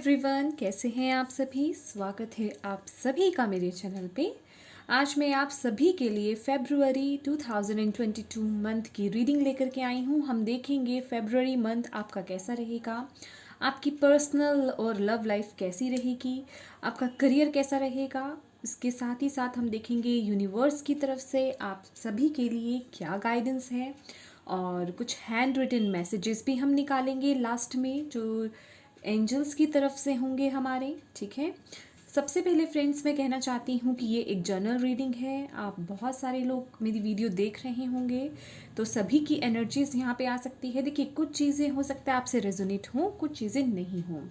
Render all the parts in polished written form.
Everyone, कैसे हैं आप सभी। स्वागत है आप सभी का मेरे चैनल पे। आज मैं आप सभी के लिए फरवरी 2022 मंथ की रीडिंग लेकर के आई हूँ। हम देखेंगे फरवरी मंथ आपका कैसा रहेगा, आपकी पर्सनल और लव लाइफ कैसी रहेगी, आपका करियर कैसा रहेगा। इसके साथ ही साथ हम देखेंगे यूनिवर्स की तरफ से आप सभी के लिए क्या गाइडेंस है, और कुछ हैंड रिटन मैसेजेस भी हम निकालेंगे लास्ट में, जो एंजल्स की तरफ से होंगे हमारे। ठीक है। सबसे पहले फ्रेंड्स मैं कहना चाहती हूँ कि ये एक जर्नल रीडिंग है। आप बहुत सारे लोग मेरी वीडियो देख रहे होंगे, तो सभी की एनर्जीज यहाँ पे आ सकती है। देखिए, कुछ चीज़ें हो सकता है आपसे रेजोनेट हों, कुछ चीज़ें नहीं हों,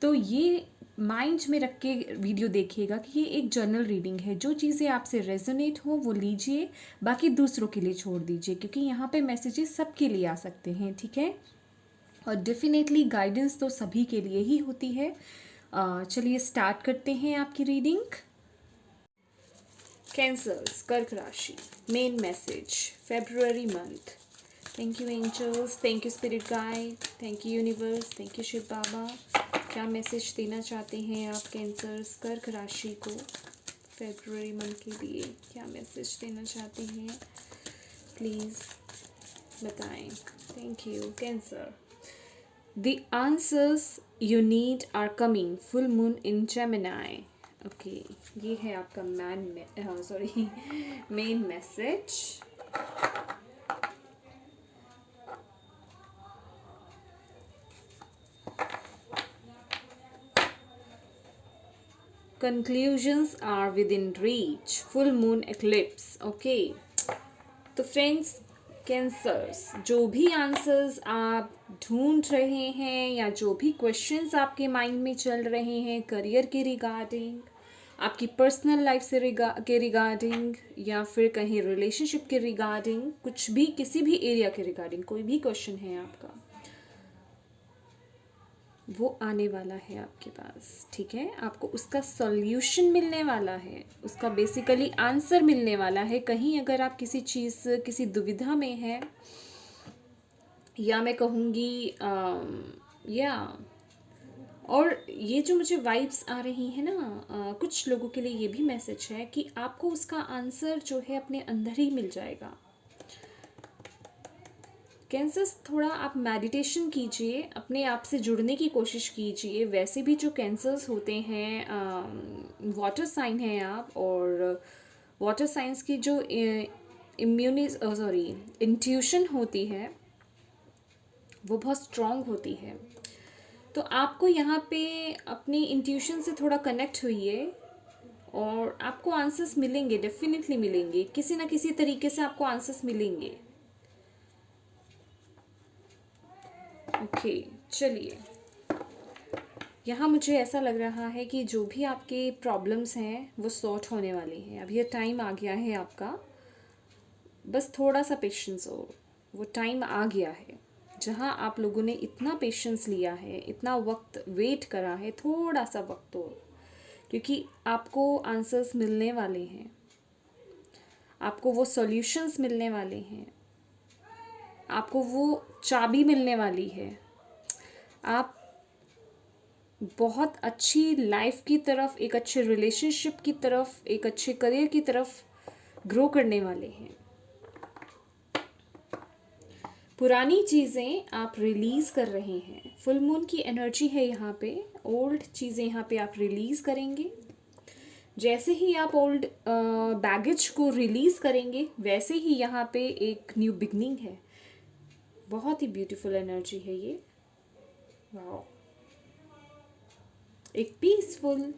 तो ये माइंड में रख के वीडियो देखिएगा कि ये एक जर्नल रीडिंग है। जो चीज़ें आपसे रेजोनेट हो वो लीजिए, बाकी दूसरों के लिए छोड़ दीजिए, क्योंकि यहाँ पे मैसेजेस सबके लिए आ सकते हैं। ठीक है। और डेफिनेटली गाइडेंस तो सभी के लिए ही होती है। चलिए स्टार्ट करते हैं आपकी रीडिंग। कैंसर्स, कर्क राशि, main message February month. Thank you angels, thank you spirit guide, thank you universe, thank you Shiv Baba. क्या मैसेज देना चाहते हैं आप कैंसर्स, कर्क राशि को फरवरी मंथ के लिए? क्या मैसेज देना चाहते हैं प्लीज़ बताएं। Thank you cancer. The answers you need are coming. Full moon in Gemini. Okay, ये है आपका main message. Conclusions are within reach. Full moon eclipse. Okay, तो फ्रेंड्स कैंसर्स, जो भी आंसर्स आप ढूंढ रहे हैं या जो भी क्वेश्चंस आपके माइंड में चल रहे हैं करियर के रिगार्डिंग, आपकी पर्सनल लाइफ से के रिगार्डिंग, या फिर कहीं रिलेशनशिप के रिगार्डिंग, कुछ भी किसी भी एरिया के रिगार्डिंग कोई भी क्वेश्चन है आपका, वो आने वाला है आपके पास। ठीक है। आपको उसका सॉल्यूशन मिलने वाला है, उसका बेसिकली आंसर मिलने वाला है। कहीं अगर आप किसी चीज़, किसी दुविधा में है, या मैं कहूँगी या और ये जो मुझे वाइब्स आ रही है ना, कुछ लोगों के लिए ये भी मैसेज है कि आपको उसका आंसर जो है अपने अंदर ही मिल जाएगा। कैंसर्स, थोड़ा आप मेडिटेशन कीजिए, अपने आप से जुड़ने की कोशिश कीजिए। वैसे भी जो कैंसर्स होते हैं, वाटर साइन है आप, और वाटर साइंस की जो इंट्यूशन होती है वो बहुत स्ट्रॉन्ग होती है। तो आपको यहाँ पे अपनी इंट्यूशन से थोड़ा कनेक्ट हुइए, और आपको आंसर्स मिलेंगे, डेफिनेटली मिलेंगे, किसी ना किसी तरीके से आपको आंसर्स मिलेंगे। ओके, चलिए। यहाँ मुझे ऐसा लग रहा है कि जो भी आपके प्रॉब्लम्स हैं वो सॉर्ट होने वाले हैं। अब ये टाइम आ गया है आपका, बस थोड़ा सा पेशेंस हो। वो टाइम आ गया है जहाँ आप लोगों ने इतना पेशेंस लिया है, इतना वक्त वेट करा है, थोड़ा सा वक्त हो, क्योंकि आपको आंसर्स मिलने वाले हैं, आपको वो सॉल्यूशंस मिलने वाले हैं, आपको वो चाबी मिलने वाली है। आप बहुत अच्छी लाइफ की तरफ, एक अच्छे रिलेशनशिप की तरफ, एक अच्छे करियर की तरफ ग्रो करने वाले हैं। पुरानी चीज़ें आप रिलीज़ कर रहे हैं। फुल मून की एनर्जी है यहाँ पे। ओल्ड चीज़ें यहाँ पे आप रिलीज़ करेंगे। जैसे ही आप ओल्ड बैगेज को रिलीज़ करेंगे, वैसे ही यहाँ पे एक न्यू बिगनिंग है। बहुत ही ब्यूटीफुल एनर्जी है ये। वाओ, एक पीसफुल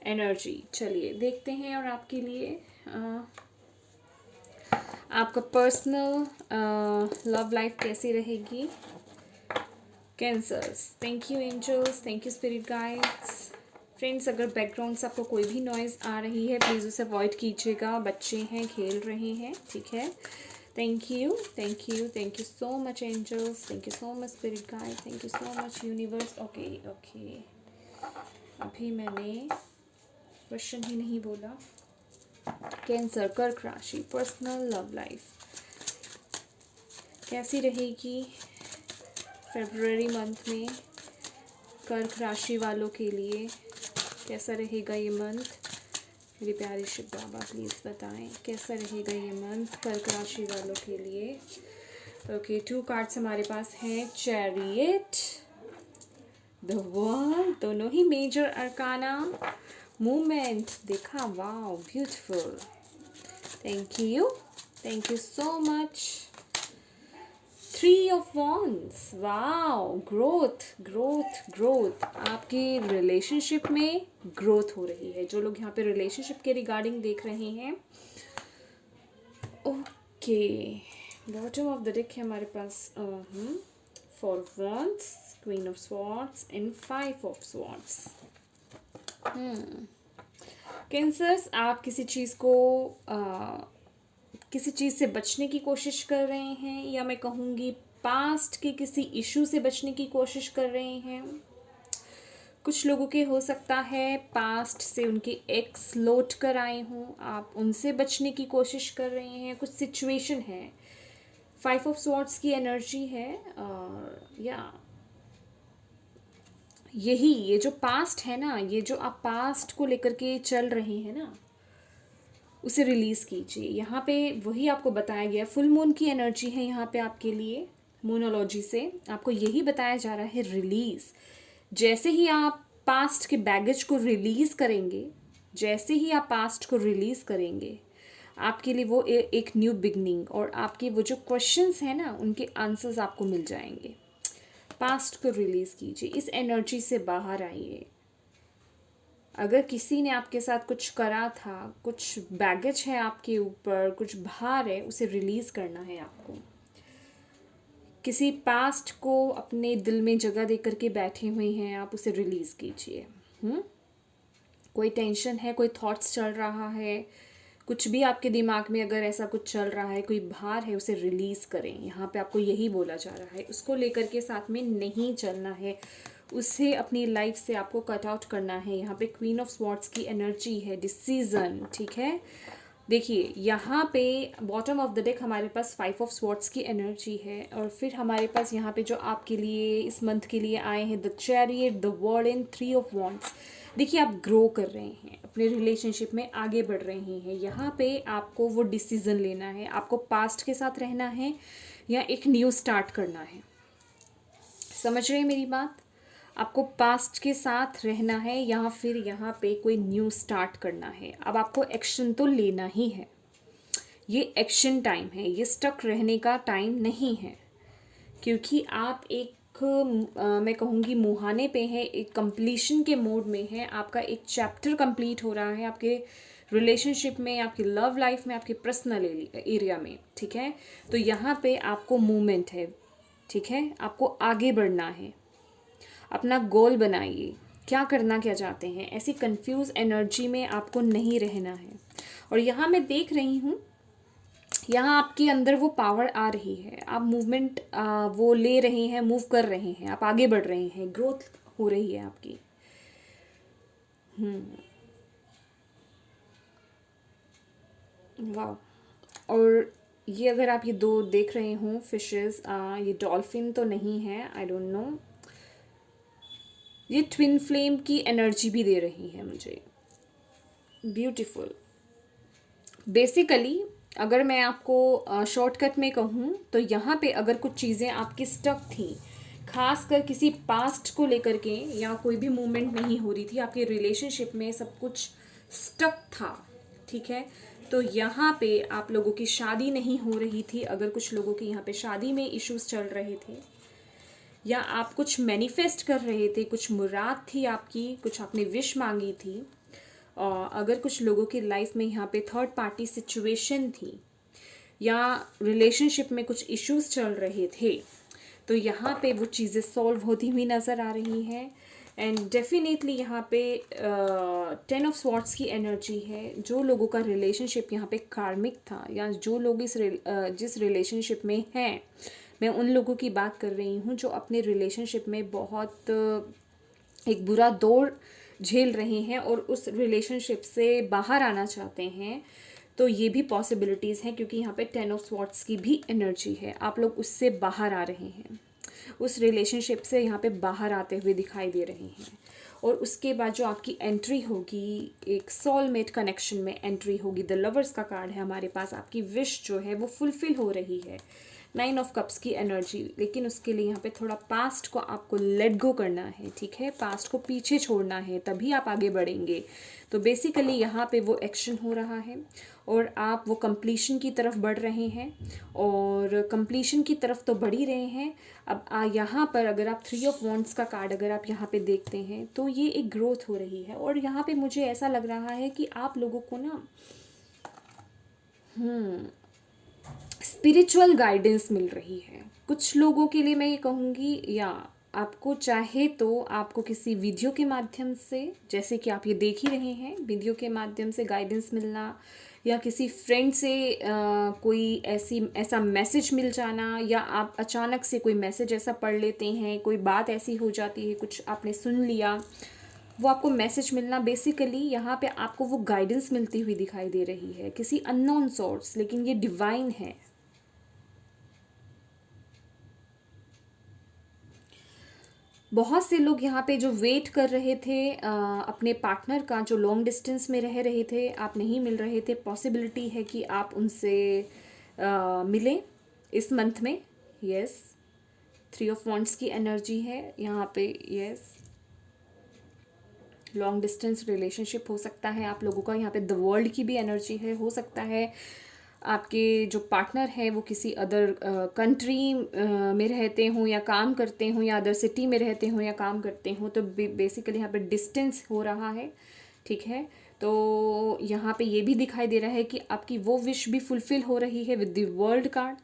एनर्जी। चलिए देखते हैं और आपके लिए आपका पर्सनल लव लाइफ कैसी रहेगी। Cancers, thank you angels, thank you spirit guides. Friends, अगर बैकग्राउंड से आपको कोई भी नॉइज़ आ रही है, प्लीज़ उसे अवॉइड कीजिएगा। बच्चे हैं, खेल रहे हैं। ठीक है। Thank you, thank you, thank you so much angels, thank you so much spirit guide, thank you so much universe. Okay okay, अभी मैंने क्वेश्चन ही नहीं बोला। कैंसर, कर्क राशि, पर्सनल लव लाइफ कैसी रहेगी फरवरी मंथ में? कर्क राशि वालों के लिए कैसा रहेगा ये मंथ? मेरी प्यारी शिव बाबा प्लीज़ बताएं कैसा रहेगा ये मंथ कर्क राशि वालों के लिए। ओके, 2 कार्ड्स हमारे पास हैं, चैरियट, द वर्ल्ड, दोनों ही मेजर अरकाना, मूवमेंट देखा, wow beautiful, thank you so much. 3 of wands, wow, growth, आपके रिलेशनशिप में ग्रोथ हो रही है। जो लोग यहाँ पे रिलेशनशिप के रिगार्डिंग देख रहे हैं, okay, bottom of the deck है हमारे पास 4 of wands, queen of swords and 5 of swords. Cancers, आप किसी चीज़ से बचने की कोशिश कर रहे हैं, या मैं कहूँगी पास्ट के किसी इशू से बचने की कोशिश कर रहे हैं। कुछ लोगों के हो सकता है पास्ट से उनके एक्स लौट कर आए हों, आप उनसे बचने की कोशिश कर रहे हैं। कुछ सिचुएशन है, 5 ऑफ स्वॉर्ड्स की एनर्जी है, या ये जो पास्ट है ना, ये जो आप पास्ट को लेकर के चल रहे हैं ना, उसे रिलीज़ कीजिए। यहाँ पे वही आपको बताया गया, फुल मून की एनर्जी है यहाँ पे आपके लिए। मूनोलॉजी से आपको यही बताया जा रहा है, रिलीज़। जैसे ही आप पास्ट के बैगेज को रिलीज़ करेंगे, आपके लिए वो एक न्यू बिगनिंग, और आपके वो जो क्वेश्चंस हैं ना, उनके आंसर्स आपको मिल जाएंगे। पास्ट को रिलीज़ कीजिए, इस एनर्जी से बाहर आइए। अगर किसी ने आपके साथ कुछ करा था, कुछ बैगेज है आपके ऊपर, कुछ भार है, उसे रिलीज़ करना है आपको। किसी पास्ट को अपने दिल में जगह दे करके बैठे हुए हैं आप, उसे रिलीज़ कीजिए। कोई टेंशन है, कोई थॉट्स चल रहा है, कुछ भी आपके दिमाग में अगर ऐसा कुछ चल रहा है, कोई भार है, उसे रिलीज़ करें। यहाँ पे आपको यही बोला जा रहा है, उसको लेकर के साथ में नहीं चलना है, उसे अपनी लाइफ से आपको कट आउट करना है। यहाँ पे क्वीन ऑफ स्वॉर्ड्स की एनर्जी है, डिसीजन, ठीक है। देखिए यहाँ पे बॉटम ऑफ द डेक हमारे पास 5 ऑफ स्वॉर्ड्स की एनर्जी है, और फिर हमारे पास यहाँ पे जो आपके लिए इस मंथ के लिए आए हैं, the chariot, the world and 3 of wands. देखिए आप ग्रो कर रहे हैं, अपने रिलेशनशिप में आगे बढ़ रहे हैं। यहाँ पे आपको वो डिसीज़न लेना है, आपको पास्ट के साथ रहना है या एक न्यू स्टार्ट करना है। समझ रहे हैं मेरी बात? आपको पास्ट के साथ रहना है या फिर यहाँ पे कोई न्यू स्टार्ट करना है। अब आपको एक्शन तो लेना ही है, ये एक्शन टाइम है, ये स्टक रहने का टाइम नहीं है, क्योंकि आप एक मैं कहूँगी मुहाने पे है, एक कंप्लीशन के मोड में है। आपका एक चैप्टर कंप्लीट हो रहा है आपके रिलेशनशिप में, आपकी लव लाइफ में, आपके पर्सनल एरिया में, ठीक है। तो यहाँ पे आपको मूवमेंट है, ठीक है, आपको आगे बढ़ना है, अपना गोल बनाइए, क्या करना क्या चाहते हैं। ऐसी कंफ्यूज एनर्जी में आपको नहीं रहना है। और यहाँ मैं देख रही हूँ, यहाँ आपके अंदर वो पावर आ रही है, आप मूवमेंट वो ले रहे हैं, मूव कर रहे हैं, आप आगे बढ़ रहे हैं, ग्रोथ हो रही है आपकी। वाह। और ये अगर आप ये 2 देख रहे हो फिशेस, ये डॉल्फिन तो नहीं है, आई डोंट नो, ये ट्विन फ्लेम की एनर्जी भी दे रही है मुझे, ब्यूटीफुल। बेसिकली अगर मैं आपको शॉर्टकट में कहूँ तो यहाँ पे अगर कुछ चीज़ें आपकी स्टक थी, खासकर किसी पास्ट को लेकर के, या कोई भी मूवमेंट नहीं हो रही थी आपके रिलेशनशिप में, सब कुछ स्टक था, ठीक है। तो यहाँ पे आप लोगों की शादी नहीं हो रही थी, अगर कुछ लोगों के यहाँ पे शादी में इश्यूज चल रहे थे, या आप कुछ मैनिफेस्ट कर रहे थे, कुछ मुराद थी आपकी, कुछ आपने विश मांगी थी, अगर कुछ लोगों की लाइफ में यहाँ पे थर्ड पार्टी सिचुएशन थी, या रिलेशनशिप में कुछ इश्यूज चल रहे थे, तो यहाँ पे वो चीज़ें सॉल्व होती हुई नज़र आ रही हैं। एंड डेफिनेटली यहाँ पे 10 ऑफ स्वॉर्ड्स की एनर्जी है। जो लोगों का रिलेशनशिप यहाँ पे कार्मिक था, या जो लोग जिस रिलेशनशिप में हैं, मैं उन लोगों की बात कर रही हूँ जो अपने रिलेशनशिप में बहुत एक बुरा दौर झेल रहे हैं और उस रिलेशनशिप से बाहर आना चाहते हैं। तो ये भी पॉसिबिलिटीज़ हैं, क्योंकि यहाँ पे 10 ऑफ स्वॉर्ड्स की भी एनर्जी है, आप लोग उससे बाहर आ रहे हैं। उस रिलेशनशिप से यहाँ पे बाहर आते हुए दिखाई दे रहे हैं। और उसके बाद जो आपकी एंट्री होगी, एक सोलमेट कनेक्शन में एंट्री होगी। द लवर्स का कार्ड है हमारे पास, आपकी विश जो है वो फुलफिल हो रही है। 9 ऑफ कप्स की एनर्जी, लेकिन उसके लिए यहाँ पे थोड़ा पास्ट को आपको लेट गो करना है, ठीक है, पास्ट को पीछे छोड़ना है, तभी आप आगे बढ़ेंगे। तो बेसिकली यहाँ पे वो एक्शन हो रहा है और आप वो कंप्लीशन की तरफ बढ़ रहे हैं, और कंप्लीशन की तरफ तो बढ़ ही रहे हैं। अब यहाँ पर अगर आप 3 ऑफ वॉन्ड्स का कार्ड अगर आप यहाँ पे देखते हैं तो ये एक ग्रोथ हो रही है। और यहाँ पे मुझे ऐसा लग रहा है कि आप लोगों को ना स्पिरिचुअल गाइडेंस मिल रही है। कुछ लोगों के लिए मैं ये कहूँगी, या आपको चाहे तो आपको किसी वीडियो के माध्यम से, जैसे कि आप ये देख ही रहे हैं, वीडियो के माध्यम से गाइडेंस मिलना, या किसी फ्रेंड से कोई ऐसा मैसेज मिल जाना, या आप अचानक से कोई मैसेज ऐसा पढ़ लेते हैं, कोई बात ऐसी हो जाती है, कुछ आपने सुन लिया, वो आपको मैसेज मिलना। बेसिकली यहाँ पे आपको वो गाइडेंस मिलती हुई दिखाई दे रही है किसी अननोन सोर्स, लेकिन ये डिवाइन है। बहुत से लोग यहाँ पे जो वेट कर रहे थे अपने पार्टनर का, जो लॉन्ग डिस्टेंस में रह रहे थे, आप नहीं मिल रहे थे, पॉसिबिलिटी है कि आप उनसे मिलें इस मंथ में। यस, 3 ऑफ वॉन्ड्स की एनर्जी है यहाँ पे। यस, लॉन्ग डिस्टेंस रिलेशनशिप हो सकता है आप लोगों का। यहाँ पे द वर्ल्ड की भी एनर्जी है। हो सकता है आपके जो पार्टनर है वो किसी अदर कंट्री में रहते हों या काम करते हों, या अदर सिटी में रहते हों या काम करते हों, तो बेसिकली यहाँ पे डिस्टेंस हो रहा है, ठीक है। तो यहाँ पे ये भी दिखाई दे रहा है कि आपकी वो विश भी फुलफिल हो रही है विद द वर्ल्ड कार्ड,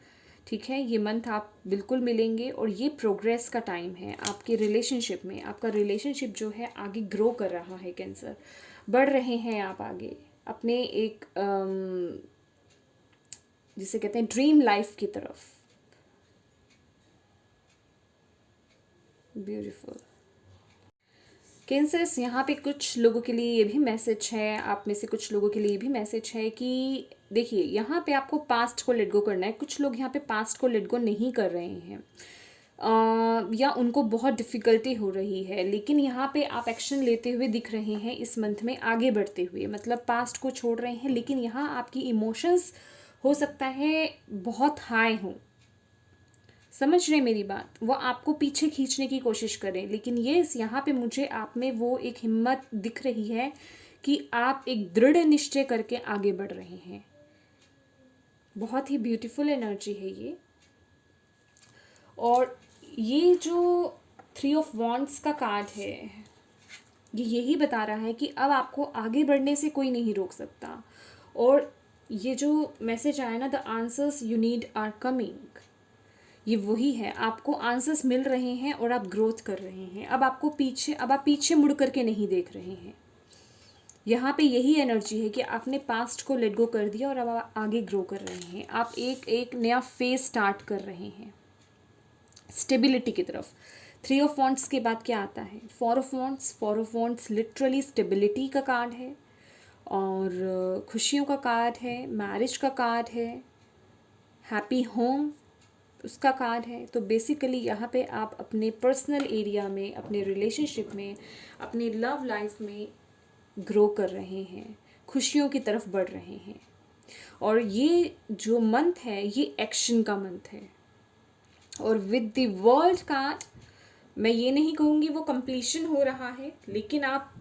ठीक है। ये मंथ आप बिल्कुल मिलेंगे, और ये प्रोग्रेस का टाइम है आपके रिलेशनशिप में। आपका रिलेशनशिप जो है आगे ग्रो कर रहा है कैंसर, बढ़ रहे हैं आप आगे अपने एक जिसे कहते हैं ड्रीम लाइफ की तरफ। ब्यूटीफुल कैंसर्स, यहाँ पे कुछ लोगों के लिए ये भी मैसेज है, आप में से कुछ लोगों के लिए ये भी मैसेज है कि देखिए यहाँ पे आपको पास्ट को लेट गो करना है। कुछ लोग यहाँ पे पास्ट को लेट गो नहीं कर रहे हैं, या उनको बहुत डिफ़िकल्टी हो रही है, लेकिन यहाँ पे आप एक्शन लेते हुए दिख रहे हैं इस मंथ में, आगे बढ़ते हुए। मतलब पास्ट को छोड़ रहे हैं, लेकिन यहाँ आपकी इमोशंस हो सकता है बहुत हाई हों, समझ रहे मेरी बात, वो आपको पीछे खींचने की कोशिश करें। लेकिन ये यहाँ पे मुझे आप में वो एक हिम्मत दिख रही है कि आप एक दृढ़ निश्चय करके आगे बढ़ रहे हैं। बहुत ही ब्यूटीफुल एनर्जी है ये। और ये जो 3 ऑफ वॉन्ड्स का कार्ड है, ये यही बता रहा है कि अब आपको आगे बढ़ने से कोई नहीं रोक सकता। और ये जो मैसेज आया ना, the answers you need are coming, ये वही है। आपको आंसर्स मिल रहे हैं और आप ग्रोथ कर रहे हैं। अब आप पीछे मुड़ करके नहीं देख रहे हैं। यहाँ पे यही एनर्जी है कि आपने पास्ट को लेट गो कर दिया और अब आप आगे ग्रो कर रहे हैं। आप एक नया फेज स्टार्ट कर रहे हैं स्टेबिलिटी की तरफ। 3 ऑफ वॉन्ड्स के बाद क्या आता है? 4 of wands. 4 of wands literally stability का कार्ड है, और खुशियों का कार्ड है, मैरिज का कार्ड है, हैप्पी होम उसका कार्ड है। तो बेसिकली यहाँ पे आप अपने पर्सनल एरिया में, अपने रिलेशनशिप में, अपनी लव लाइफ में ग्रो कर रहे हैं, खुशियों की तरफ बढ़ रहे हैं। और ये जो मंथ है ये एक्शन का मंथ है। और विद द वर्ल्ड कार्ड मैं ये नहीं कहूँगी वो कंप्लीशन हो रहा है, लेकिन आप,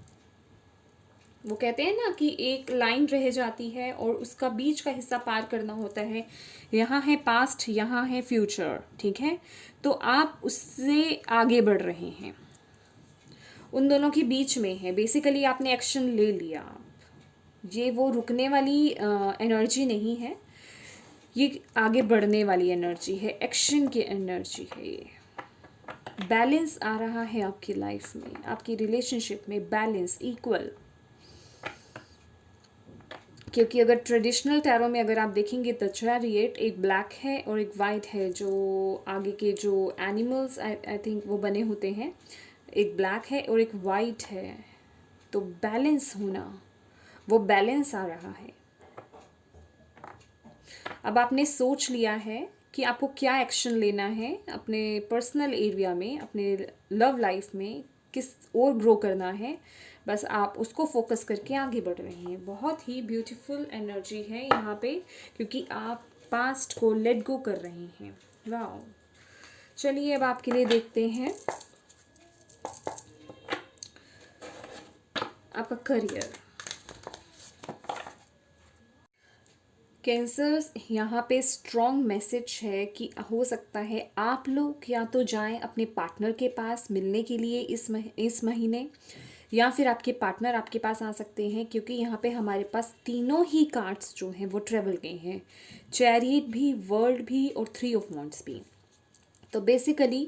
वो कहते हैं ना कि एक लाइन रह जाती है और उसका बीच का हिस्सा पार करना होता है। यहाँ है पास्ट, यहाँ है फ्यूचर, ठीक है। तो आप उससे आगे बढ़ रहे हैं, उन दोनों के बीच में है। बेसिकली आपने एक्शन ले लिया। ये वो रुकने वाली एनर्जी नहीं है, ये आगे बढ़ने वाली एनर्जी है, एक्शन की एनर्जी है। ये बैलेंस आ रहा है आपकी लाइफ में, आपकी रिलेशनशिप में बैलेंस, इक्वल। क्योंकि अगर ट्रेडिशनल टैरो में अगर आप देखेंगे द चैरियट, एक ब्लैक है और एक वाइट है, जो आगे के जो एनिमल्स आई थिंक वो बने होते हैं, एक ब्लैक है और एक वाइट है। तो बैलेंस होना, वो बैलेंस आ रहा है। अब आपने सोच लिया है कि आपको क्या एक्शन लेना है अपने पर्सनल एरिया में, अपने लव लाइफ में किस और ग्रो करना है, बस आप उसको फोकस करके आगे बढ़ रहे हैं। बहुत ही ब्यूटीफुल एनर्जी है यहाँ पे, क्योंकि आप पास्ट को लेट गो कर रहे हैं। वाह, चलिए अब आपके लिए देखते हैं आपका करियर। कैंसर्स, यहाँ पे स्ट्रॉन्ग मैसेज है कि हो सकता है आप लोग या तो जाएं अपने पार्टनर के पास मिलने के लिए इस महीने, या फिर आपके पार्टनर आपके पास आ सकते हैं, क्योंकि यहाँ पे हमारे पास तीनों ही कार्ड्स जो हैं वो ट्रेवल के हैं, चैरियट भी, वर्ल्ड भी और 3 ऑफ वांड्स भी। तो बेसिकली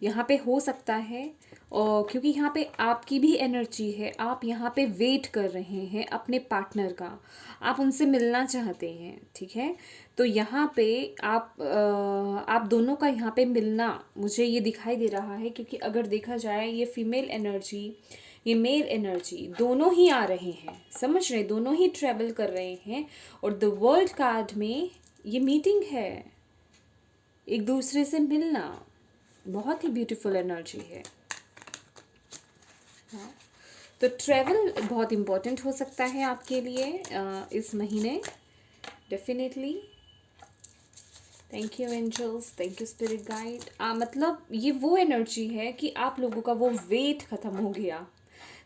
यहाँ पे हो सकता है, और क्योंकि यहाँ पे आपकी भी एनर्जी है, आप यहाँ पे वेट कर रहे हैं अपने पार्टनर का, आप उनसे मिलना चाहते हैं, ठीक है। तो यहाँ पे आप दोनों का यहाँ पे मिलना मुझे ये दिखाई दे रहा है, क्योंकि अगर देखा जाए ये फीमेल एनर्जी, ये मेल एनर्जी दोनों ही आ रहे हैं, समझ रहे, दोनों ही ट्रेवल कर रहे हैं। और द वर्ल्ड कार्ड में ये मीटिंग है, एक दूसरे से मिलना, बहुत ही ब्यूटीफुल एनर्जी है। हाँ, तो ट्रैवल बहुत इम्पोर्टेंट हो सकता है आपके लिए इस महीने, definitely. Thank you angels, thank you spirit guide. मतलब ये वो एनर्जी है कि आप लोगों का वो वेट ख़त्म हो गया,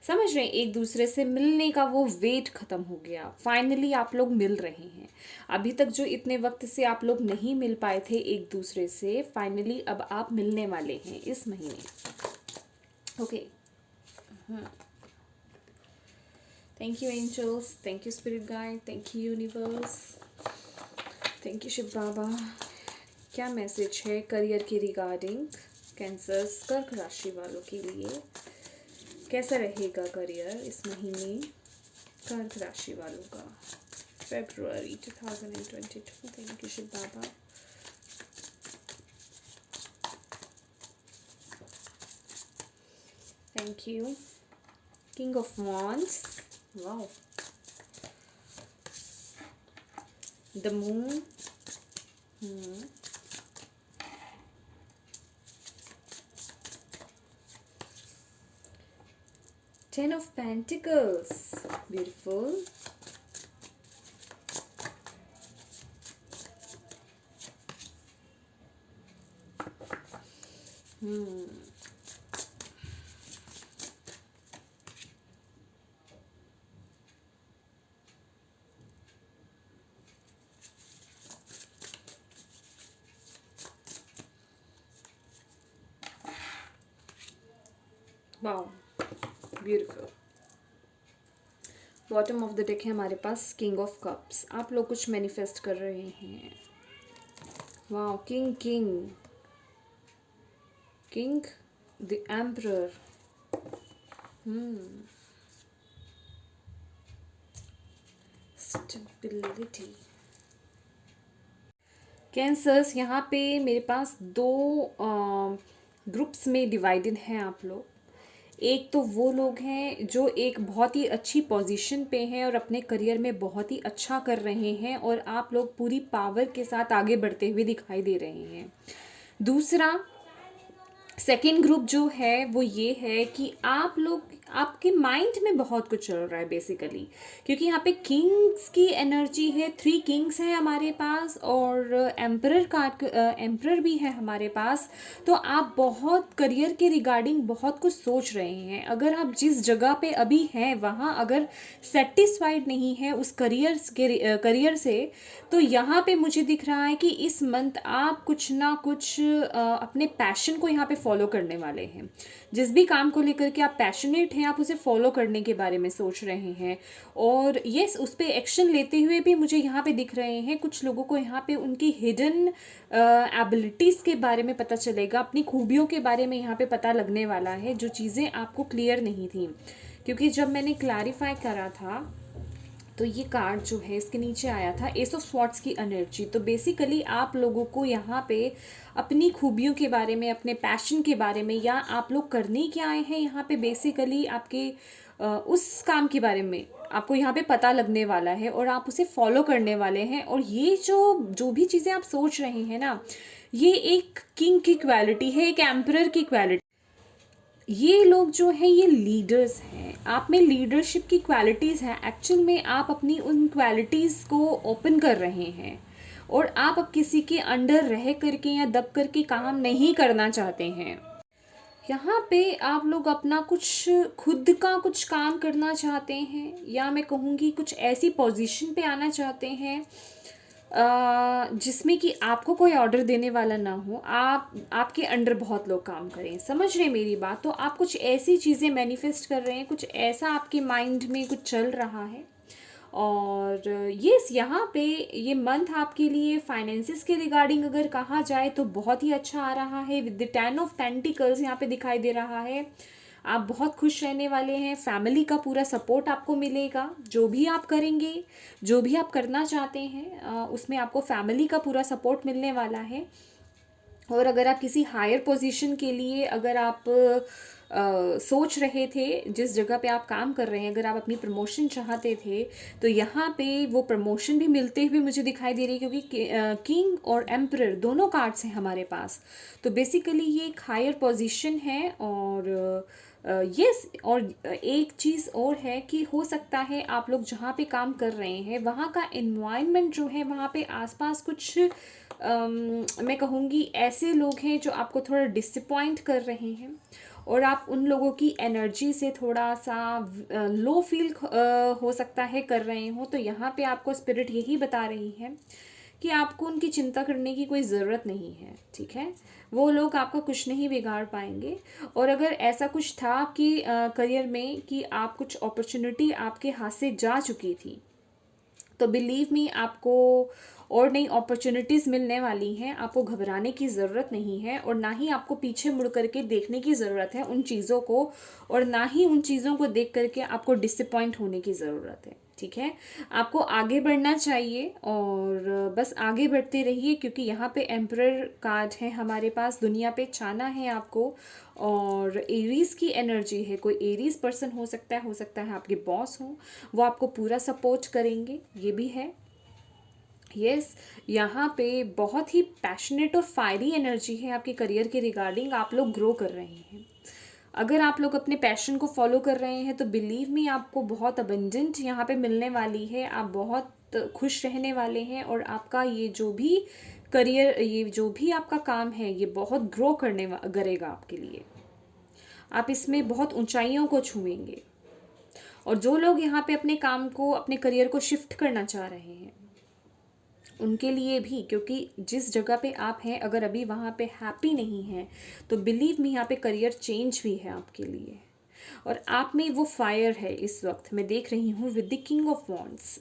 समझ रहे हैं, एक दूसरे से मिलने का वो वेट ख़त्म हो गया, फाइनली आप लोग मिल रहे हैं। अभी तक जो इतने वक्त से आप लोग नहीं मिल पाए थे एक दूसरे से, फाइनली अब आप मिलने वाले हैं इस महीने। Okay, thank you angels, thank you spirit guide, thank you universe, thank you Shiv Baba. क्या मैसेज है करियर के रिगार्डिंग कैंसर्स, कर्क राशि वालों के लिए? कैसा रहेगा करियर इस महीने कर्क राशि वालों का, February 2022? Thank you Shiv Baba. Thank you. King of wands, wow, the moon, Ten of Pentacles, beautiful. Wow, beautiful. Bottom of the deck है हमारे पास किंग ऑफ कप्स, आप लोग कुछ मैनिफेस्ट कर रहे हैं। Wow, king king king, the emperor, stability. Cancers, यहाँ पे मेरे पास दो ग्रुप्स में डिवाइडेड हैं आप लोग। एक तो वो लोग हैं जो एक बहुत ही अच्छी पोजीशन पे हैं और अपने करियर में बहुत ही अच्छा कर रहे हैं, और आप लोग पूरी पावर के साथ आगे बढ़ते हुए दिखाई दे रहे हैं। दूसरा, सेकेंड ग्रुप जो है वो ये है कि आप लोग, आपके माइंड में बहुत कुछ चल रहा है बेसिकली, क्योंकि यहाँ पे किंग्स की एनर्जी है, 3 किंग्स हैं हमारे पास, और एम्परर कार्ड, एम्परर भी है हमारे पास। तो आप बहुत करियर के रिगार्डिंग बहुत कुछ सोच रहे हैं। अगर आप जिस जगह पे अभी हैं वहाँ अगर सेटिस्फाइड नहीं है उस करियर से, तो यहाँ पे मुझे दिख रहा है कि इस मंथ आप कुछ ना कुछ अपने पैशन को यहाँ पे फॉलो करने वाले हैं। जिस भी काम को लेकर के आप पैशनेट हैं, आप उसे फॉलो करने के बारे में सोच रहे हैं, और ये उस पर एक्शन लेते हुए भी मुझे यहाँ पे दिख रहे हैं। कुछ लोगों को यहाँ पे उनकी हिडन एबिलिटीज़ के बारे में पता चलेगा, अपनी खूबियों के बारे में यहाँ पे पता लगने वाला है, जो चीज़ें आपको क्लियर नहीं थी। क्योंकि जब मैंने क्लैरिफाई करा था तो ये कार्ड जो है इसके नीचे आया था एस ऑफ स्वॉर्ड्स की एनर्जी। तो बेसिकली आप लोगों को यहाँ पे अपनी खूबियों के बारे में, अपने पैशन के बारे में, या आप लोग करने क्या आए हैं यहाँ पे बेसिकली आपके उस काम के बारे में आपको यहाँ पे पता लगने वाला है और आप उसे फॉलो करने वाले हैं। और ये जो भी चीज़ें आप सोच रहे हैं ना, ये एक किंग की क्वालिटी है, एक एम्परर की क्वालिटी। ये लोग जो हैं ये लीडर्स हैं, आप में लीडरशिप की क्वालिटीज़ हैं। एक्चुअल में आप अपनी उन क्वालिटीज़ को ओपन कर रहे हैं और आप अब किसी के अंडर रह करके या दब करके काम नहीं करना चाहते हैं। यहाँ पे आप लोग अपना कुछ खुद का कुछ काम करना चाहते हैं, या मैं कहूँगी कुछ ऐसी पोजीशन पे आना चाहते हैं जिसमें कि आपको कोई ऑर्डर देने वाला ना हो, आपके अंडर बहुत लोग काम करें। समझ रहे हैं मेरी बात? तो आप कुछ ऐसी चीज़ें मैनिफेस्ट कर रहे हैं, कुछ ऐसा आपके माइंड में कुछ चल रहा है। और यस, यहाँ पे ये मंथ आपके लिए फाइनेंसिस के रिगार्डिंग अगर कहा जाए तो बहुत ही अच्छा आ रहा है। विद द 10 ऑफ पेंटिकल्स यहाँ पे दिखाई दे रहा है। आप बहुत खुश रहने वाले हैं, फैमिली का पूरा सपोर्ट आपको मिलेगा। जो भी आप करेंगे, जो भी आप करना चाहते हैं उसमें आपको फैमिली का पूरा सपोर्ट मिलने वाला है। और अगर आप किसी हायर पोजीशन के लिए अगर आप सोच रहे थे, जिस जगह पे आप काम कर रहे हैं, अगर आप अपनी प्रमोशन चाहते थे, तो यहाँ पे वो प्रमोशन भी मिलते हुए मुझे दिखाई दे रही है, क्योंकि किंग और एम्परर दोनों कार्ड्स हैं हमारे पास। तो बेसिकली ये एक हायर पोजीशन है। और यस, और एक चीज़ और है कि हो सकता है आप लोग जहाँ पे काम कर रहे हैं वहाँ का एनवायरनमेंट जो है, वहाँ पे आसपास कुछ मैं कहूँगी ऐसे लोग हैं जो आपको थोड़ा डिसअपॉइंट कर रहे हैं और आप उन लोगों की एनर्जी से थोड़ा सा लो फील हो सकता है कर रहे हो। तो यहाँ पे आपको स्पिरिट यही बता रही है कि आपको उनकी चिंता करने की कोई ज़रूरत नहीं है, ठीक है? वो लोग आपका कुछ नहीं बिगाड़ पाएंगे। और अगर ऐसा कुछ था आपकी करियर में कि आप कुछ अपॉर्चुनिटी आपके हाथ से जा चुकी थी, तो बिलीव मी, आपको और नई अपॉर्चुनिटीज़ मिलने वाली हैं। आपको घबराने की ज़रूरत नहीं है और ना ही आपको पीछे मुड़ करके देखने की ज़रूरत है उन चीज़ों को, और ना ही उन चीज़ों को देख करके आपको डिसअपॉइंट होने की ज़रूरत है, ठीक है? आपको आगे बढ़ना चाहिए और बस आगे बढ़ते रहिए, क्योंकि यहाँ पे एम्परर कार्ड है हमारे पास। दुनिया पे छाना है आपको। और एरीज की एनर्जी है, कोई एरीज पर्सन हो सकता है आपके बॉस हो, वो आपको पूरा सपोर्ट करेंगे, ये भी है। यस, यहाँ पे बहुत ही पैशनेट और फायरी एनर्जी है आपके करियर के रिगार्डिंग। आप लोग ग्रो कर रहे हैं। अगर आप लोग अपने पैशन को फॉलो कर रहे हैं तो बिलीव मी, आपको बहुत अबंडेंट यहाँ पे मिलने वाली है। आप बहुत खुश रहने वाले हैं और आपका ये जो भी करियर, ये जो भी आपका काम है, ये बहुत ग्रो करेगा आपके लिए। आप इसमें बहुत ऊंचाइयों को छुएंगे। और जो लोग यहाँ पे अपने काम को, अपने करियर को शिफ्ट करना चाह रहे हैं, उनके लिए भी, क्योंकि जिस जगह पे आप हैं अगर अभी वहाँ पे हैप्पी नहीं है तो बिलीव मी, यहाँ पे करियर चेंज भी है आपके लिए। और आप में वो फायर है इस वक्त, मैं देख रही हूँ with the king of wands.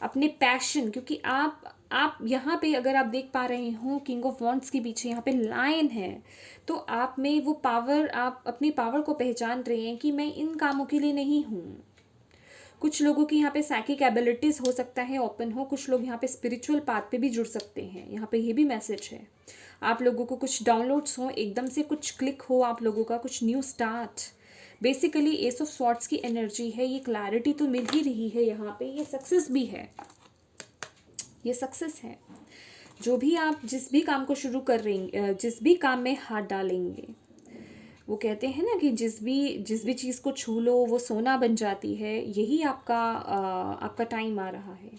अपने पैशन, क्योंकि आप यहाँ पे अगर आप देख पा रहे हो किंग ऑफ वॉन्ड्स के पीछे यहाँ पे लायन है, तो आप में वो पावर, आप अपनी पावर को पहचान रहे हैं कि मैं इन कामों के लिए नहीं हूँ। कुछ लोगों की यहाँ पे साइकिक एबिलिटीज़ हो सकता है ओपन हो, कुछ लोग यहाँ पे स्पिरिचुअल पाथ पे भी जुड़ सकते हैं। यहाँ पे ये भी मैसेज है, आप लोगों को कुछ डाउनलोड्स हो, एकदम से कुछ क्लिक हो आप लोगों का, कुछ new start. Basically S of swords की एनर्जी है, ये क्लैरिटी तो मिल ही रही है यहाँ पे, ये सक्सेस भी है, ये सक्सेस है। जो भी आप जिस भी काम को शुरू कर रही, जिस भी काम में हाथ डालेंगे, वो कहते हैं ना कि जिस भी चीज़ को छू लो वो सोना बन जाती है। यही आपका टाइम आ रहा है।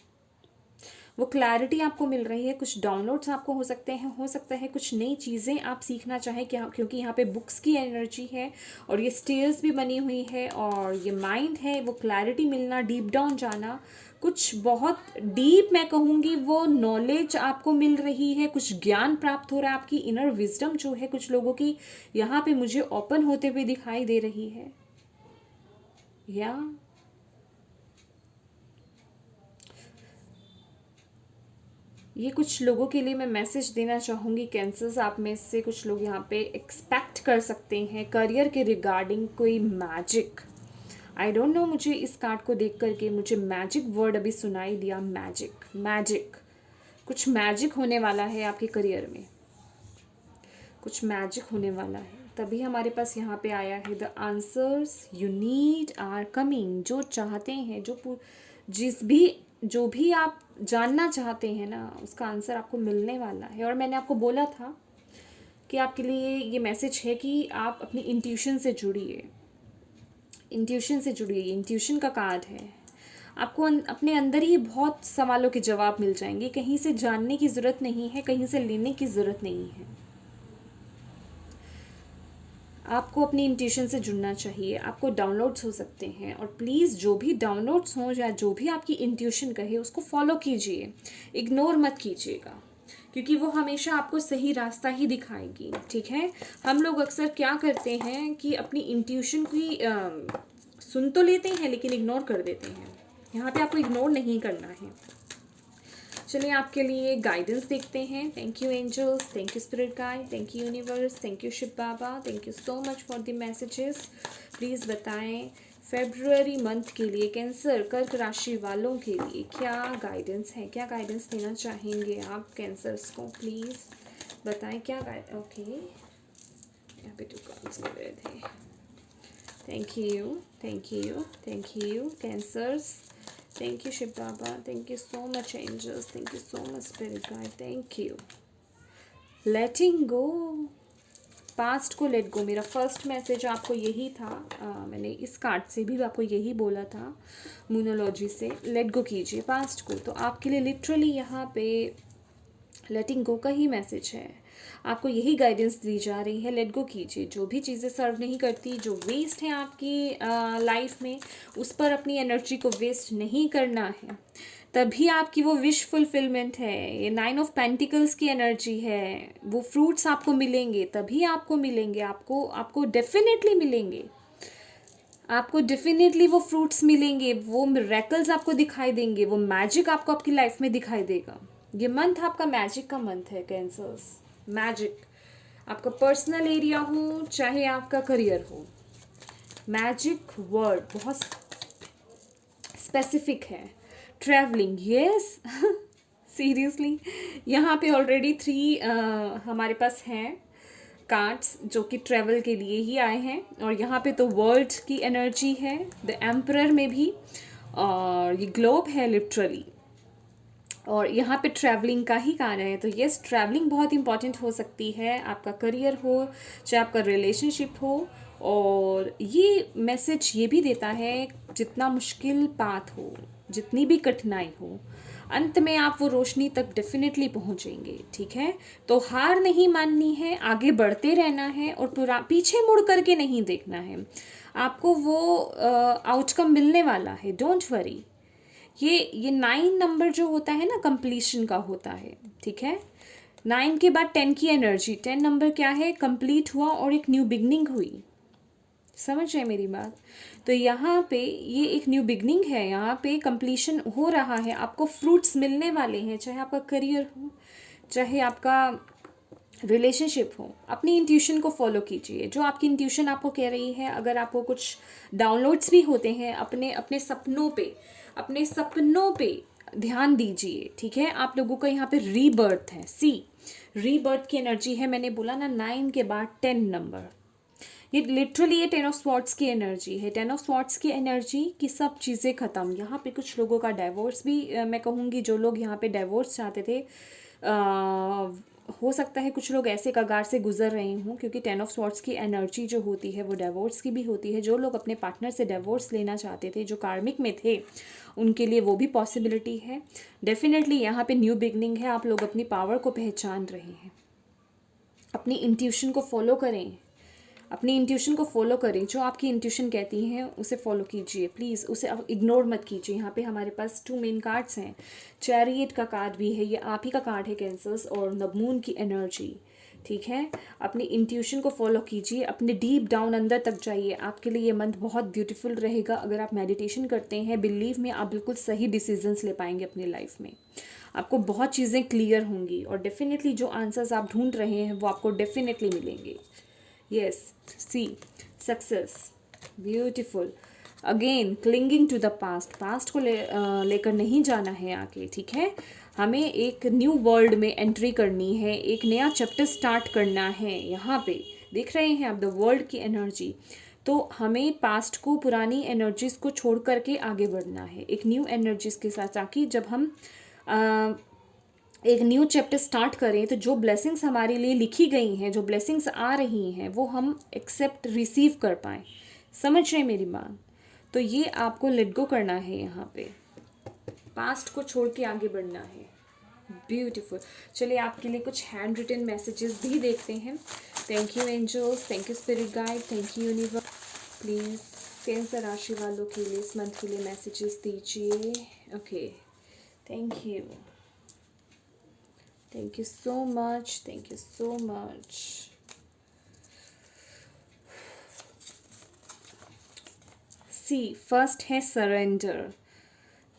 वो क्लैरिटी आपको मिल रही है, कुछ डाउनलोड्स आपको हो सकते हैं, हो सकता है कुछ नई चीज़ें आप सीखना चाहें, क्योंकि यहाँ पे बुक्स की एनर्जी है और ये स्टेयर्स भी बनी हुई है और ये माइंड है। वो क्लैरिटी मिलना, डीप डाउन जाना, कुछ बहुत डीप मैं कहूँगी वो नॉलेज आपको मिल रही है, कुछ ज्ञान प्राप्त हो रहा है। आपकी इनर विजडम जो है कुछ लोगों की यहाँ पे मुझे ओपन होते हुए दिखाई दे रही है। या ये कुछ लोगों के लिए मैं मैसेज देना चाहूँगी, कैंसर्स आप में से कुछ लोग यहाँ पे एक्सपेक्ट कर सकते हैं करियर के रिगार्डिंग कोई मैजिक। आई डोंट नो, मुझे इस कार्ड को देख करके मुझे मैजिक वर्ड अभी सुनाई दिया, मैजिक। मैजिक, कुछ मैजिक होने वाला है आपके करियर में, कुछ मैजिक होने वाला है। तभी हमारे पास यहाँ पे आया है the answers you need are coming. जो चाहते हैं, जो भी आप जानना चाहते हैं ना, उसका आंसर आपको मिलने वाला है। और मैंने आपको बोला था कि आपके लिए ये मैसेज है कि आप अपनी इंट्यूशन से जुड़िए, इंट्यूशन से जुड़िए। इंट्यूशन का कार्ड है। आपको अपने अंदर ही बहुत सवालों के जवाब मिल जाएंगे। कहीं से जानने की ज़रूरत नहीं है, कहीं से लेने की ज़रूरत नहीं है। आपको अपनी इंट्यूशन से जुड़ना चाहिए। आपको डाउनलोड्स हो सकते हैं, और प्लीज़ जो भी डाउनलोड्स हों या जो भी आपकी इंट्यूशन कहे उसको फॉलो कीजिए, इग्नोर मत कीजिएगा, क्योंकि वो हमेशा आपको सही रास्ता ही दिखाएगी। ठीक है। हम लोग अक्सर क्या करते हैं कि अपनी इंट्यूशन की सुन तो लेते हैं लेकिन इग्नोर कर देते हैं। यहाँ पे आपको इग्नोर नहीं करना है। चलिए आपके लिए गाइडेंस देखते हैं। Thank you angels, thank you spirit guide, thank you universe, thank you Shiv Baba, thank you so much for the messages. Please बताएं फेब्रुअरी मंथ के लिए कैंसर कर्क राशि वालों के लिए क्या गाइडेंस है, क्या गाइडेंस देना चाहेंगे आप कैंसर्स को। प्लीज़ बताएं क्या ओके, यहाँ पे 2 कार्ड्स मिल रहे थे। Thank you, thank you, thank you cancers, thank you Shiv Baba, thank you so much angels, thank you so much spirit guide, thank you। letting go, past को let go. मेरा first message आपको यही था। मैंने इस card से भी आपको यही बोला था, मूनोलॉजी से। लेट गो कीजिए पास्ट को। तो आपके लिए लिटरली यहाँ पे लेटिंग गो का ही मैसेज है। आपको यही गाइडेंस दी जा रही है, लेट गो कीजिए। जो भी चीज़ें सर्व नहीं करती, जो वेस्ट है आपकी लाइफ में, उस पर अपनी एनर्जी को वेस्ट नहीं करना है। तभी आपकी वो विश फुलफिलमेंट है। ये 9 ऑफ पेंटिकल्स की एनर्जी है। वो फ्रूट्स आपको मिलेंगे, तभी आपको मिलेंगे, आपको डेफिनेटली मिलेंगे। आपको डेफिनेटली वो फ्रूट्स मिलेंगे, वो मिरेकल्स आपको दिखाई देंगे, वो मैजिक आपको आपकी लाइफ में दिखाई देगा। ये मंथ आपका मैजिक का मंथ है कैंसर्स। मैजिक आपका पर्सनल एरिया हो चाहे आपका करियर हो, मैजिक वर्ड बहुत स्पेसिफिक है। ट्रैवलिंग, यस सीरियसली यहाँ पे ऑलरेडी 3 हमारे पास हैं कार्ड्स जो कि ट्रैवल के लिए ही आए हैं। और यहाँ पे तो वर्ल्ड की एनर्जी है, द एम्परर में भी, और ये ग्लोब है लिटरली, और यहाँ पे ट्रैवलिंग का ही कार्य है। तो यस, ट्रैवलिंग बहुत इंपॉर्टेंट हो सकती है, आपका करियर हो चाहे आपका रिलेशनशिप हो। और ये मैसेज ये भी देता है, जितना मुश्किल पाथ हो, जितनी भी कठिनाई हो, अंत में आप वो रोशनी तक डेफिनेटली पहुँचेंगे। ठीक है। तो हार नहीं माननी है, आगे बढ़ते रहना है, और पीछे मुड़ करके नहीं देखना है। आपको वो आउटकम मिलने वाला है, डोंट वरी। ये 9 नंबर जो होता है ना, कंप्लीशन का होता है। ठीक है। 9 के बाद 10 की एनर्जी, 10 नंबर क्या है, कंप्लीट हुआ और एक न्यू बिगनिंग हुई। समझ रहे मेरी बात। तो यहाँ पे ये एक न्यू बिगनिंग है, यहाँ पे कंप्लीशन हो रहा है, आपको फ्रूट्स मिलने वाले हैं, चाहे आपका करियर हो चाहे आपका रिलेशनशिप हो। अपनी इंट्यूशन को फॉलो कीजिए, जो आपकी इंट्यूशन आपको कह रही है। अगर आपको कुछ डाउनलोड्स भी होते हैं, अपने सपनों पे ध्यान दीजिए। ठीक है। आप लोगों का यहाँ पे रीबर्थ है, रीबर्थ की एनर्जी है। मैंने बोला ना 9 के बाद 10 नंबर, ये लिटरली ये 10 ऑफ स्वॉर्ड्स की एनर्जी है। 10 ऑफ स्वॉर्ड्स की एनर्जी की सब चीज़ें ख़त्म। यहाँ पे कुछ लोगों का डाइवोर्स भी मैं कहूँगी, जो लोग यहाँ पे डाइवोर्स चाहते थे, हो सकता है कुछ लोग ऐसे कगार से गुजर रहे हों, क्योंकि 10 ऑफ स्वॉर्ड्स की एनर्जी जो होती है वो डाइवोर्स की भी होती है। जो लोग अपने पार्टनर से डाइवोर्स लेना चाहते थे, जो कार्मिक में थे, उनके लिए वो भी पॉसिबिलिटी है। डेफिनेटली यहाँ पे न्यू बिगनिंग है। आप लोग अपनी पावर को पहचान रहे हैं। अपनी इंट्यूशन को फॉलो करें, अपनी इंट्यूशन को फॉलो करें। जो आपकी इंट्यूशन कहती है उसे फॉलो कीजिए, प्लीज़ उसे इग्नोर मत कीजिए। यहाँ पे हमारे पास 2 मेन कार्ड्स हैं। चैरियट का कार्ड भी है, ये आप ही का कार्ड है कैंसर्स, और नवमून की एनर्जी। ठीक है। अपनी इंट्यूशन को फॉलो कीजिए, अपने डीप डाउन अंदर तक जाइए। आपके लिए ये मंथ बहुत ब्यूटीफुल रहेगा। अगर आप मेडिटेशन करते हैं, बिलीव में आप बिल्कुल सही डिसीजंस ले पाएंगे अपनी लाइफ में। आपको बहुत चीज़ें क्लियर होंगी, और डेफिनेटली जो आंसर्स आप ढूंढ रहे हैं वो आपको डेफिनेटली मिलेंगे। Yes, see success, beautiful. Again clinging to the past को लेकर नहीं जाना है आगे। ठीक है। हमें एक न्यू वर्ल्ड में एंट्री करनी है, एक नया चैप्टर स्टार्ट करना है। यहाँ पे देख रहे हैं आप द वर्ल्ड की एनर्जी। तो हमें पास्ट को, पुरानी एनर्जीज़ को छोड़ करके आगे बढ़ना है एक न्यू एनर्जीज़ के साथ, ताकि जब हम एक न्यू चैप्टर स्टार्ट करें तो जो ब्लेसिंग्स हमारे लिए लिखी गई हैं, जो ब्लेसिंग्स आ रही हैं, वो हम एक्सेप्ट रिसीव कर पाएँ। समझ रहे हैं मेरी बात? तो ये आपको लेट गो करना है, यहाँ पे पास्ट को छोड़ के आगे बढ़ना है। ब्यूटीफुल। चलिए आपके लिए कुछ हैंड रिटन मैसेजेस भी देखते हैं। Thank you angels, thank you spirit guide, thank you universe. Please cancer राशि वालों के लिए इस मंथ के लिए मैसेजेस दीजिए। Okay, thank you, thank you so much, thank you so much. See first है सरेंडर।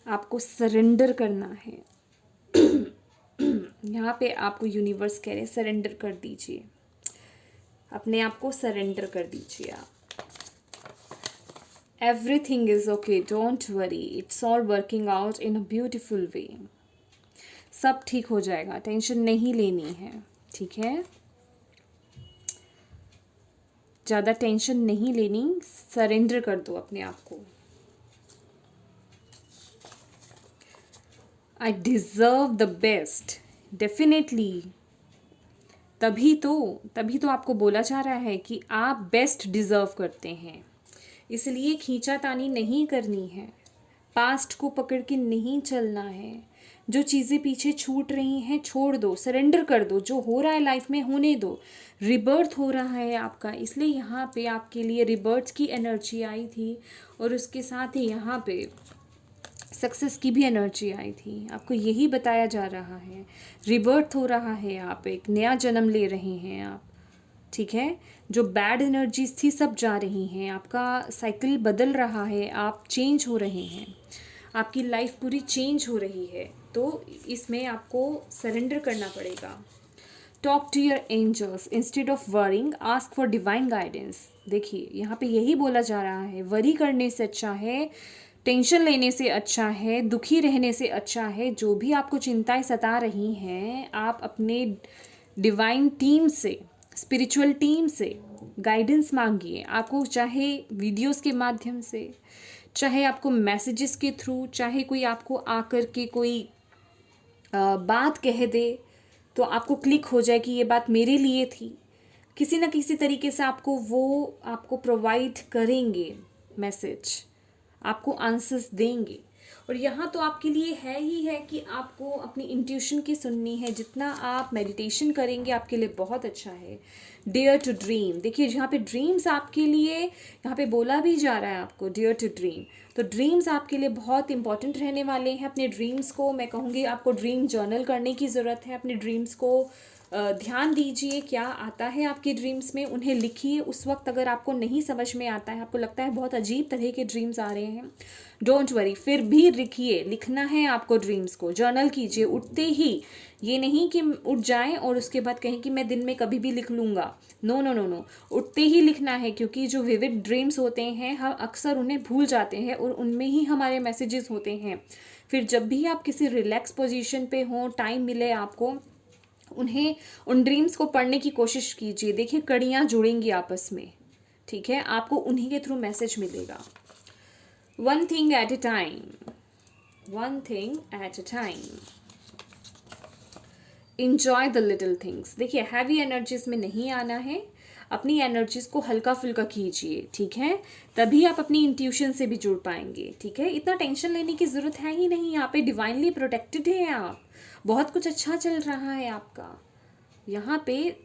आपको सरेंडर करना है। यहाँ पे आपको यूनिवर्स कह रहे हैं सरेंडर कर दीजिए, अपने आप को सरेंडर कर दीजिए आप। Everything is okay, don't worry, it's all working out in a beautiful way. सब ठीक हो जाएगा, टेंशन नहीं लेनी है, ठीक है? ज़्यादा टेंशन नहीं लेनी, सरेंडर कर दो अपने आप को। I deserve the best, definitely. तभी तो आपको बोला जा रहा है कि आप बेस्ट डिज़र्व करते हैं। इसलिए खींचातानी नहीं करनी है, पास्ट को पकड़ के नहीं चलना है। जो चीज़ें पीछे छूट रही हैं छोड़ दो, सरेंडर कर दो। जो हो रहा है लाइफ में होने दो। रिबर्थ हो रहा है आपका, इसलिए यहाँ पे आपके लिए रिबर्थ की एनर्जी आई थी, और उसके साथ ही यहाँ पे सक्सेस की भी एनर्जी आई थी। आपको यही बताया जा रहा है, रिबर्थ हो रहा है, आप एक नया जन्म ले रहे हैं आप, ठीक है? जो बैड एनर्जीज थी सब जा रही हैं, आपका साइकिल बदल रहा है, आप चेंज हो रहे हैं, आपकी लाइफ पूरी चेंज हो रही है। तो इसमें आपको सरेंडर करना पड़ेगा। Talk to your angels instead of worrying, ask for divine guidance. देखिए यहाँ पे यही बोला जा रहा है, वरी करने से अच्छा है, टेंशन लेने से अच्छा है, दुखी रहने से अच्छा है, जो भी आपको चिंताएं सता रही हैं, आप अपने डिवाइन टीम से, स्पिरिचुअल टीम से गाइडेंस मांगिए। आपको चाहे वीडियोस के माध्यम से, चाहे आपको मैसेजेस के थ्रू, चाहे कोई आपको आकर के कोई बात कह दे तो आपको क्लिक हो जाए कि ये बात मेरे लिए थी। किसी न किसी तरीके से आपको प्रोवाइड करेंगे मैसेज, आपको आंसर्स देंगे। और यहाँ तो आपके लिए है ही है कि आपको अपनी इंट्यूशन की सुननी है। जितना आप मेडिटेशन करेंगे आपके लिए बहुत अच्छा है। डेयर टू ड्रीम, देखिए जहाँ पे ड्रीम्स आपके लिए यहाँ पे बोला भी जा रहा है आपको डेयर टू ड्रीम, तो ड्रीम्स आपके लिए बहुत इंपॉर्टेंट रहने वाले हैं। अपने ड्रीम्स को, मैं कहूँगी आपको ड्रीम जर्नल करने की ज़रूरत है। अपने ड्रीम्स को ध्यान दीजिए, क्या आता है आपके ड्रीम्स में, उन्हें लिखिए। उस वक्त अगर आपको नहीं समझ में आता है, आपको लगता है बहुत अजीब तरह के ड्रीम्स आ रहे हैं, डोंट वरी, फिर भी लिखिए। लिखना है आपको, ड्रीम्स को जर्नल कीजिए उठते ही। ये नहीं कि उठ जाएं और उसके बाद कहें कि मैं दिन में कभी भी लिख लूँगा। नो नो नो नो, उठते ही लिखना है, क्योंकि जो विविड ड्रीम्स होते हैं हम अक्सर उन्हें भूल जाते हैं और उनमें ही हमारे मैसेजेस होते हैं। फिर जब भी आप किसी रिलैक्स पोजीशन पे हों, टाइम मिले आपको, उन ड्रीम्स को पढ़ने की कोशिश कीजिए। देखिए कड़ियाँ जुड़ेंगी आपस में, ठीक है? आपको उन्हीं के थ्रू मैसेज मिलेगा। One thing at a time, one thing at a time, enjoy the little things. देखिए हैवी एनर्जीज में नहीं आना है, अपनी एनर्जीज को हल्का फुल्का कीजिए, ठीक है? तभी आप अपनी इंट्यूशन से भी जुड़ पाएंगे, ठीक है? इतना टेंशन लेने की ज़रूरत है ही नहीं। यहाँ पे डिवाइनली प्रोटेक्टेड है आप, बहुत कुछ अच्छा चल रहा है आपका। यहाँ पे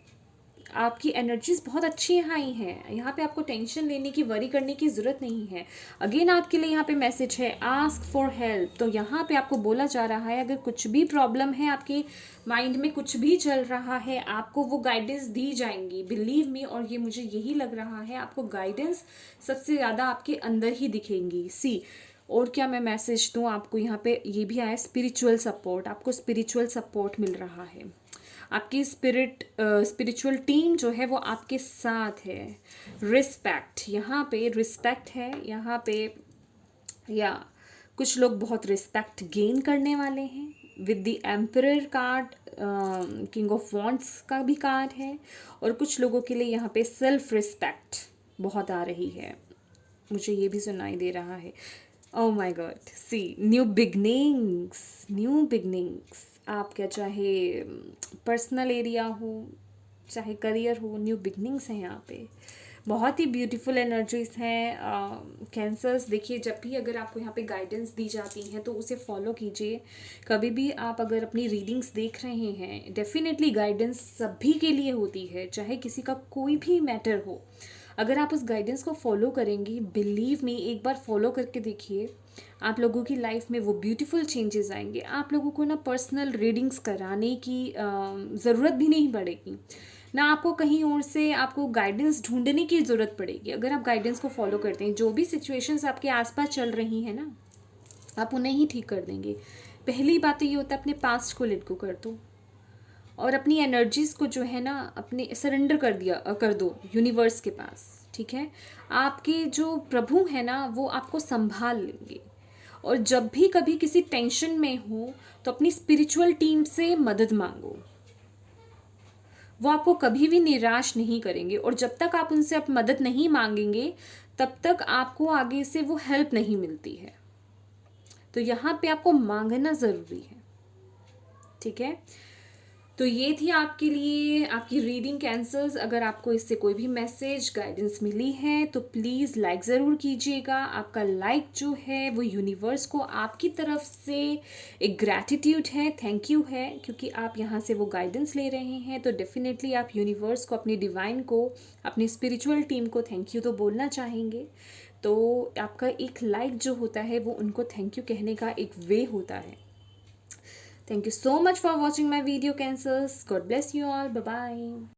आपकी एनर्जीज बहुत अच्छी आई हैं। यहाँ पे आपको टेंशन लेने की, वरी करने की ज़रूरत नहीं है। अगेन आपके लिए यहाँ पे मैसेज है, आस्क फॉर हेल्प। तो यहाँ पे आपको बोला जा रहा है, अगर कुछ भी प्रॉब्लम है, आपके माइंड में कुछ भी चल रहा है, आपको वो गाइडेंस दी जाएंगी, बिलीव मी। और ये मुझे यही लग रहा है, आपको गाइडेंस सबसे ज़्यादा आपके अंदर ही दिखेंगी। सी और क्या मैं मैसेज दूँ आपको, यहाँ पे ये भी आया स्पिरिचुअल सपोर्ट, आपको स्पिरिचुअल सपोर्ट मिल रहा है। आपकी स्पिरिचुअल टीम जो है वो आपके साथ है। रिस्पेक्ट, यहाँ पे रिस्पेक्ट है, यहाँ पे या कुछ लोग बहुत रिस्पेक्ट गेन करने वाले हैं, with the emperor card, king of wands का भी कार्ड है। और कुछ लोगों के लिए यहाँ पे सेल्फ रिस्पेक्ट बहुत आ रही है, मुझे ये भी सुनाई दे रहा है। Oh my God, see new beginnings, new beginnings. आप क्या चाहे पर्सनल एरिया हो चाहे करियर हो, न्यू बिगनिंग्स हैं यहाँ पे। बहुत ही ब्यूटीफुल एनर्जीज हैं। कैंसर्स, देखिए जब भी अगर आपको यहाँ पे गाइडेंस दी जाती हैं तो उसे फॉलो कीजिए। कभी भी आप अगर अपनी रीडिंग्स देख रहे हैं, डेफिनेटली गाइडेंस सभी के लिए होती है, चाहे किसी का कोई भी मैटर हो। अगर आप उस गाइडेंस को फॉलो करेंगी, बिलीव मी, एक बार फॉलो करके देखिए, आप लोगों की लाइफ में वो ब्यूटीफुल चेंजेस आएंगे। आप लोगों को ना पर्सनल रीडिंग्स कराने की ज़रूरत भी नहीं पड़ेगी, ना आपको कहीं और से आपको गाइडेंस ढूंढने की ज़रूरत पड़ेगी। अगर आप गाइडेंस को फॉलो करते हैं, जो भी सिचुएशंस आपके आसपास चल रही हैं ना, आप उन्हें ही ठीक कर देंगे। पहली बात तो ये होता है, अपने पास्ट को लेट गो कर दो और अपनी एनर्जीज़ को जो है ना अपने सरेंडर कर दो यूनिवर्स के पास, ठीक है। आपके जो प्रभु है ना वो आपको संभाल लेंगे। और जब भी कभी किसी टेंशन में हो तो अपनी स्पिरिचुअल टीम से मदद मांगो, वो आपको कभी भी निराश नहीं करेंगे। और जब तक आप उनसे अब मदद नहीं मांगेंगे तब तक आपको आगे से वो हेल्प नहीं मिलती है। तो यहाँ पे आपको मांगना ज़रूरी है, ठीक है। तो ये थी आपके लिए आपकी रीडिंग कैंसर्स। अगर आपको इससे कोई भी मैसेज गाइडेंस मिली है तो प्लीज़ लाइक ज़रूर कीजिएगा। आपका लाइक जो है वो यूनिवर्स को आपकी तरफ से एक ग्रैटिट्यूड है, थैंक यू है, क्योंकि आप यहाँ से वो गाइडेंस ले रहे हैं। तो डेफिनेटली आप यूनिवर्स को, अपनी डिवाइन को, अपनी स्पिरिचुअल टीम को थैंक यू तो बोलना चाहेंगे। तो आपका एक लाइक जो होता है वो उनको थैंक यू कहने का एक वे होता है। Thank you so much for watching my video, Cancers. God bless you all. Bye bye.